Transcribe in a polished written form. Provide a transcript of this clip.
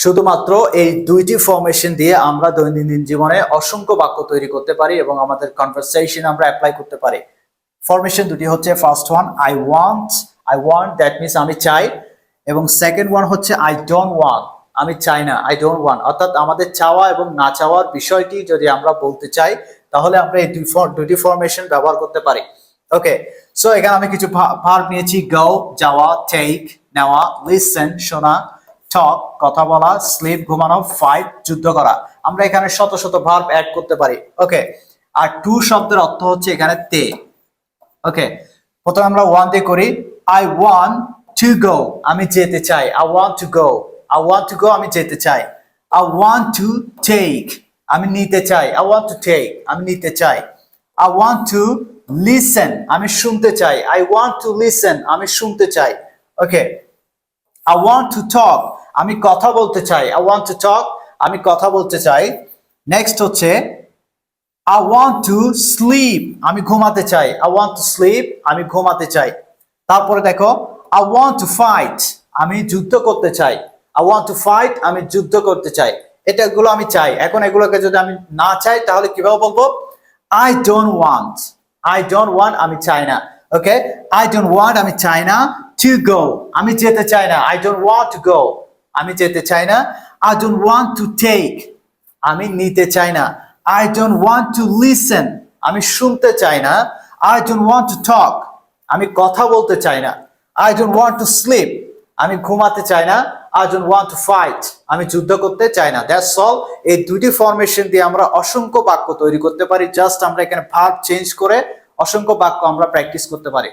শুধুমাত্র এই দুইটি ফরমেশন দিয়ে আমরা দৈনন্দিন জীবনে অসংখ্য বাক্য তৈরি করতে পারি এবং আমাদের কনভারসেশন আমরা অ্যাপ্লাই করতে পারি। ফরমেশন দুটি হচ্ছে, first one I want that means আমি চাই, এবং সেকেন্ড ওয়ান হচ্ছে আই ডোন্ট ওয়ান্ট, আমি চাই না, আই ডোন্ট ওয়ান্ট। অর্থাৎ আমাদের চাওয়া এবং না চাওয়ার বিষয়টি যদি আমরা বলতে চাই তাহলে আমরা এই দুটি ফরমেশন ব্যবহার করতে পারি। ওকে, সো এখানে আমি কিছু ভার্ব নিয়েছি, গো যাওয়া, টেক নেওয়া, লিসেন শোনা, টক কথা বলা, স্লিপ ঘুমানো, ফাইট যুদ্ধ করা। আমরা এখানে শত শত ভার্ব অ্যাড করতে পারি। ওকে, আর টু শব্দের অর্থ হচ্ছে এখানে তে। ওকে, প্রথমে আমরা ওয়ান দিয়ে করি, আই ওয়ান্ট টু গো, আমি যেতে চাই, I want to go, I want to go, আমি যেতে চাই। আই ওয়ান্ট টু টেক, আমি নিতে চাই, আই ওয়ান্ট টু টেক, আমি নিতে চাই। আই ওয়ান্ট টু লিসেন, আমি শুনতে চাই, আই ওয়ান্ট টু লিসেন, আমি শুনতে চাই। ওকে, I want to talk, আমি কথা বলতে চাই, I want to talk, আমি কথা বলতে চাই। নেক্সট হচ্ছে I want to sleep, আমি ঘুমাতে চাই, I want to sleep, আমি ঘুমাতে চাই। তারপরে দেখো I want to fight, আমি যুদ্ধ করতে চাই, I want to fight, আমি যুদ্ধ করতে চাই। এটাগুলো আমি চাই। এখন এগুলোকে যদি আমি না চাই তাহলে কিভাবে বলবো? I don't want, I don't want, আমি চাই না। ওকে, I don't want, আমি চাই না। To go, আমি যেতে চাই না, I don't want to go, আমি যেতে চাই না। I don't want to take, আমি নিতে চাই না। I don't want to listen, আমি শুনতে চাই না। I don't want to talk, আমি কথা বলতে চাই না। I don't want to sleep, আমি ঘুমাতে চাই না। I don't want to fight, আমি যুদ্ধ করতে চাই না। That's all. এই দুটি ফরমেশন দিয়ে আমরা অসংখ্য বাক্য তৈরি করতে পারি। জাস্ট আমরা এখানে ভার্ব চেঞ্জ করে অসংখ্য বাক্য আমরা প্র্যাকটিস করতে পারি।